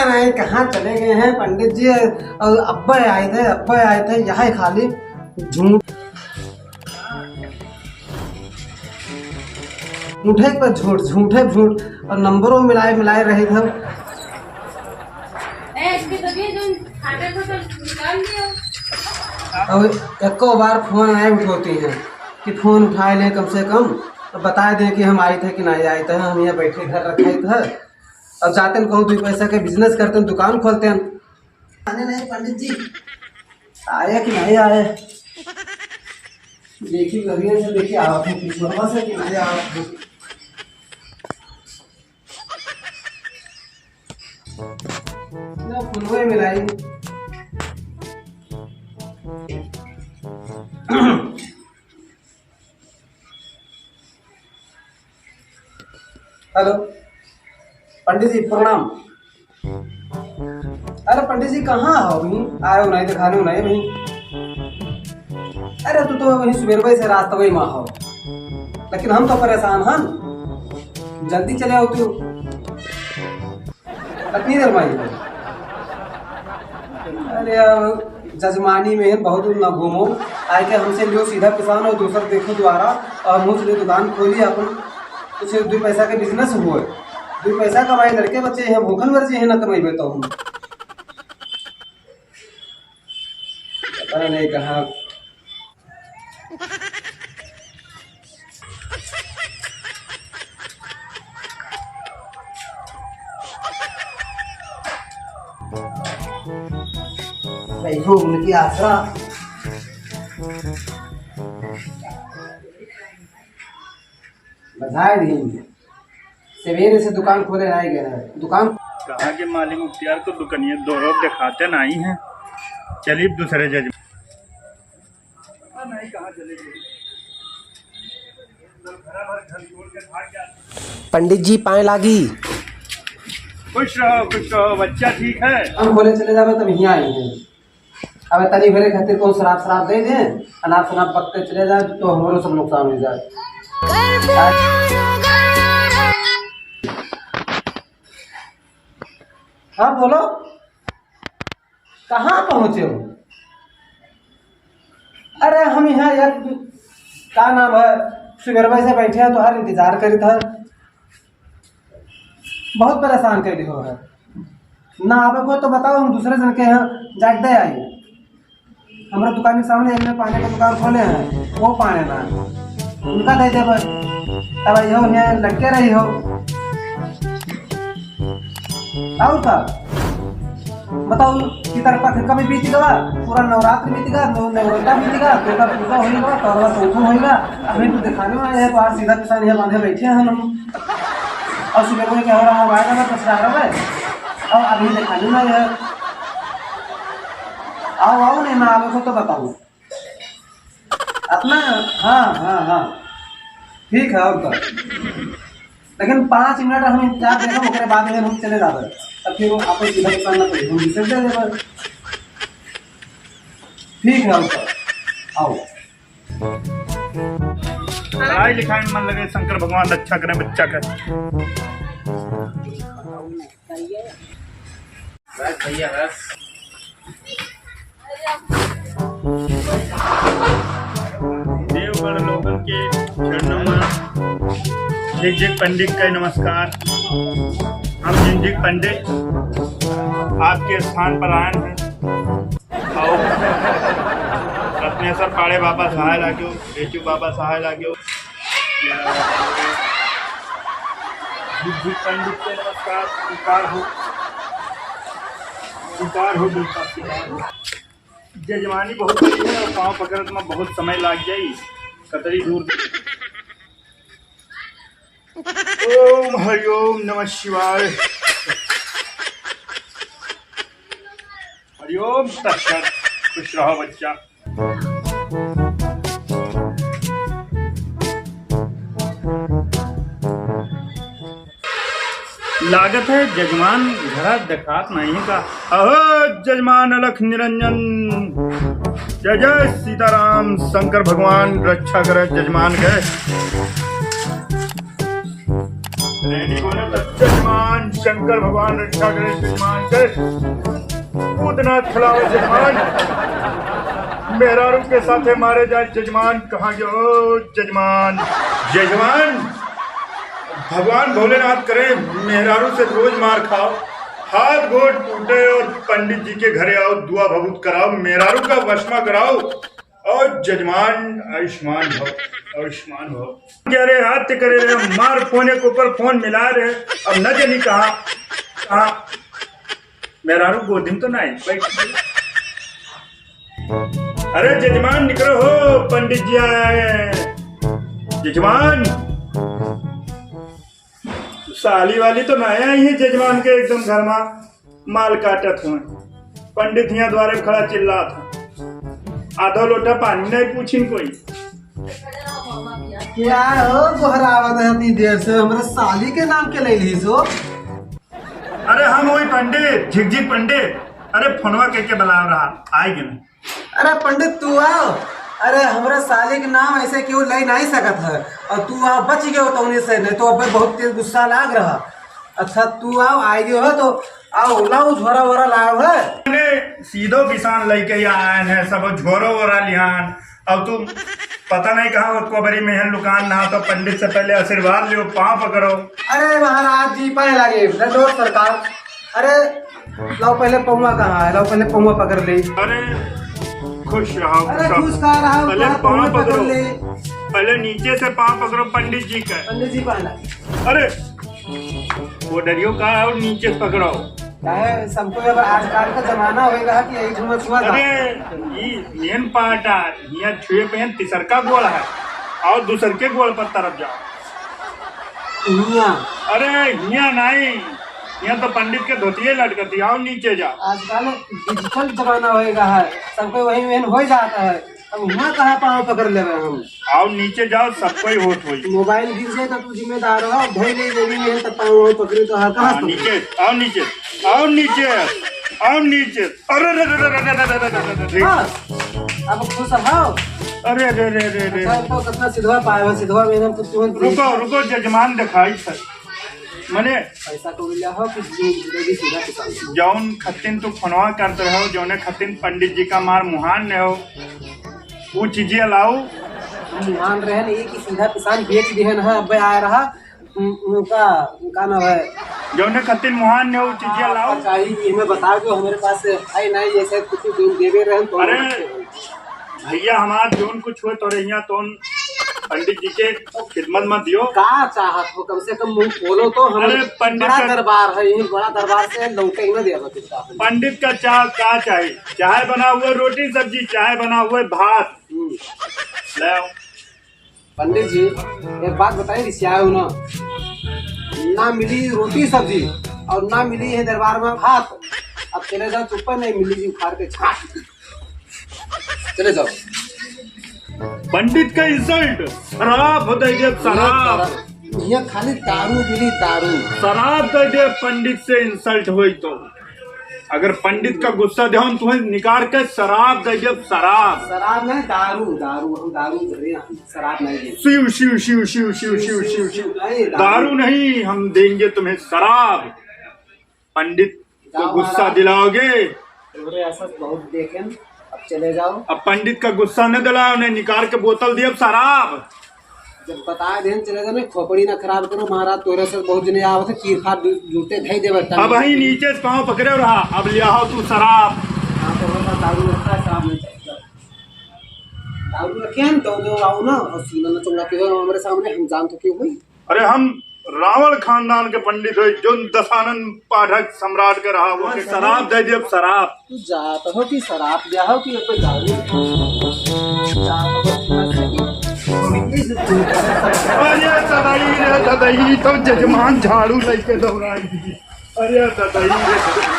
नहीं कहाँ चले गए हैं पंडित जी। और अब्बा आए थे यहाँ खाली झूठ झूठे पर झूठ और नंबरों मिलाए रहे थे। और एको बार फोन नहीं उठोती हैं कि फोन उठाए लें कम से कम तो बता दें कि हम आए थे कि नहीं आए थे, हम यहाँ बैठे घर रखे थे। अब जाते हैं कहूँ 2 पैसा के बिजनेस करते हैं, दुकान खोलते हैं। आने नहीं पंडित जी आए कि नहीं आए, देखिए करिए से देखिए आप किस्मत से कि नहीं आप फुलवे मिलाई। हेलो पंडित जी प्रणाम। अरे पंडित जी कहाँ हो अभी, आए हो नहीं दिखाने हो नहीं वहीं। अरे तू तो वहीं सुबह से रात वही माँ हो, लेकिन हम तो परेशान हैं, जल्दी चले आओ तू। कितनी देर में? अरे जजमानी में बहुत न घूमो, आए के हमसे लियो सीधा किसान और दूसरा देखो द्वारा और मुझ लिए दुकान खोली अपन, कुछ 2 पैसा के बिजनेस हुए, 2 पैसा कमाए लड़के बच्चे हैं, भूखन मर्जी है न कमाई बेता हूँ। पता नहीं कहाँ बैठो उनकी आसरा। बधाई दी सवेरे से दुकान खोले आए गए दुकान कहा के मालिक मुख्तियार को दुकानिया 2 रोज दिखाते नहीं हैं। चलिए दूसरे जज नहीं कहाँ चले गए। पंडित जी पाए लागी। खुश रहो बच्चा ठीक है। हम बोले चले जावे तब यहाँ आए हैं। अब तनी भरे खातिर कौन शराब दे दें, अनाप शनाप पकते चले जाए तो हमारे सब नुकसान हो जाए। हाँ बोलो कहाँ पहुँचे हो? अरे हम यहाँ यार क्या नाम है सुबह से बैठे हैं तो हर इंतजार करी था, बहुत परेशान कर हो है ना आवे को तो बताओ, हम दूसरे जन के यहाँ जाट दे आए। हमारे दुकान के सामने हमने पानी का दुकान खोले हैं, वो पाने ना उनका दे दे बस, तब यो यहाँ लटके रही हो। आओ का बताओ कि तरफ कभी बीतेगा, पूरा नवरात्र बीतेगा, नवरात्रा बीतेगा, पेटा पूजा होगा, करवा चौथ होगा। अभी तो दिखाने में आए हैं तो आज सीधा किसान यहाँ बांधे बैठे हैं हम, और सुबह में क्या हो रहा है आएगा पछड़ा रहा है, और अभी दिखाने में आए हैं। आओ नहीं ना आवे को तो बताओ अपना। हाँ ठीक है और लेकिन 5 मिनट हम इंतजार देखो, उसके बाद में हम चले जाते, तब फिर वो आपको सीधा दुकान ना पड़े, हम विसर्ज दे देंगे। ठीक है आओ। पढ़ाई लिखाई में मन लगे, शंकर भगवान रक्षा करें बच्चा का। भैया बस देवगढ़ लोगन के चरणों में झिकझिक पंडित का नमस्कार। हम झिकझिक पंडित आपके स्थान पर आए हैं और रत्नेश्वर पाड़े बाबा सहाय लागो, बेचू बाबा सहाय लागो, झिकझिक पंडित के नमस्कार स्वीकार हो बिल्कुल। जजमानी बहुत बड़ी है और पाँव पकड़ने में बहुत समय लग जाये, कतरी दूर। ओम हरिओम नमः शिवाय, हरिओम तत्सत। खुश रहो बच्चा। लागत है जजमान घर देखात नहीं का। अहो जजमान अलख निरंजन, जय जय सीताराम, शंकर भगवान रक्षा करे जजमान के। नहीं बोले तो जजमान शंकर भगवान रक्षा करे जजमान के उतना खिलाओ जजमान मेहरारू के साथ मारे जाए जजमान कहाँ गयो जजमान जजमान भगवान भोलेनाथ करे मेहरारू से रोज मार खाओ हाथ गोड़ टूटे और पंडित जी के घरे आओ दुआ भभूत कराओ मेहरारू का वशमा कराओ और जजमान आयुष्मान भव आयुष्मान भव कह रहे हाथ करे रहे मार फोने के ऊपर फोन मिला रहे अब न जानी कहा मेहरारू गोदी में तो नहीं अरे जजमान निकलो हो पंडित जी आए जजमान साली वाली तो नया आई है जजमान के एकदम घर में माल काटत हुए पंडित यहाँ द्वारे खड़ा चिल्ला था आधा लोटा पानी नहीं पूछी कोई क्या हो गोहरावत है इतनी देर से हमारे साली के नाम के ले ली सो अरे हम वही पंडित झिकझिक पंडित अरे फोनवा के बुला रहा आएगी ना अरे पंडित तू आओ अरे हमारे साली के नाम ऐसे क्यों ले नहीं सकत है और तू आओ बच गए तो उन्हीं से नहीं तो अब बहुत तेज गुस्सा लाग रहा अच्छा तू आओ आई गयो है तो आओ लाओ झोरा वोरा लाओ है सीधो किसान लेके आए हैं सब झोरो वोरा लिहान अब तू पता नहीं कहाँ कोबरी में दुकान ना तो पंडित से पहले आशीर्वाद लियो पाँव पकड़ो अरे महाराज जी पाए लगे दो सरकार अरे लो पहले पौवा कहाँ है लो पहले पौवा पकड़ ले अरे खुश रहो अरे खुश कहाँ रहा पहले पाँव पकड़ो पहले नीचे से पाँव पकड़ो पंडित जी का पंडित जी पहला अरे वो डरियो का है और नीचे से पकड़ो चाहे सबको अब आजकल का जमाना होएगा कि यही छुआ छुआ अरे ये मेन पार्ट है यहाँ छुए पे तीसर का गोल है और दूसर के गोल पर तरफ जाओ अरे यहाँ नहीं यहाँ तो पंडित के धोतिये लटकती आओ नीचे जाओ आजकल डिजिटल जमाना होएगा है सबको वही वही हो जाता है अब यहाँ कहाँ पाँव पकड़ ले हम आओ नीचे जाओ सबको ही होत हुई मोबाइल गिर जाए तो तू जिम्मेदार हो धोई ले देवी में तो पाँव पकड़े तो हर कहाँ नीचे आओ नीचे आओ नीचे आओ नीचे अरे अब खुश हो अरे अरे अरे अरे तो कितना सिधवा पाए सिधवा में हम कुछ रुको रुको जजमान दिखाई सर मने पैसा को मिला हो कि जिंदगी सीधा किसान जौन खतिन तू फोनवा करते रहो जौने खतिन पंडित जी का मार मुहान ने हो वो चीजें लाओ मान रहे हैं एक ही सीधा किसान बेच दिहन है अब आ रहा उनका नाम है जौने खतिन मुहान ने वो चीजें लाओ चाहिए हमें बता दो हमारे पास है नहीं जैसे कुछ देवे रहे तो अरे भैया हमारा जोन कुछ हो तो यहाँ तो पंडित जी के खिदमत मत दियो का चाहत हो कम से कम मुंह खोलो तो हमारे पंडित बड़ा दरबार है यही बड़ा दरबार से लौटे ही ना देगा पंडित का चाह का चाहिए चाहे बना हुआ रोटी सब्जी चाहे बना हुआ भात ले आओ पंडित जी एक बात बताइए रिसिया ना मिली रोटी सब्जी और ना मिली है दरबार में भात अब चले जाओ चुप नहीं मिली जी उखाड़ के छाट चले जाओ पंडित का इंसल्ट शराब होता है शराब ये खाली दारू मिली दारू शराब कर दे पंडित से इंसल्ट हुई तो अगर पंडित का गुस्सा ध्यान तुम्हें निकाल के शराब दे जब शराब शराब नहीं दारू दारू हम दारू शराब नहीं दे शिव शिव शिव शिव शिव शिव शिव शिव दारू नहीं हम देंगे तुम्हें शराब पंडित को गुस्सा दिलाओगे ऐसा बहुत देखें अब चले जाओ अब पंडित का गुस्सा न दिलाओ उन्हें निकाल के बोतल दिए शराब जब बता दे चले जाओ खोपड़ी ना खराब करो महाराज तोरे से बहुत जने आवत चीर खाट जूते धई देव अब ही नीचे से पाँव पकड़े रहा अब ले आओ तू शराब दारू रखा है शराब नहीं चाहिए दारू रखे हम तो आओ ना और सीना न चुंगा के हमारे सामने हम जान तो क्यों हुई अरे हम रावण खानदान के पंडित हुए जो दशानन पाठक सम्राट के रहा वो शराब दे दिए शराब तू जात हो कि शराब दिया हो कि कोई दारू अरे सदाई तो जजमान झाड़ू लेके दौड़ाई अरे सदाई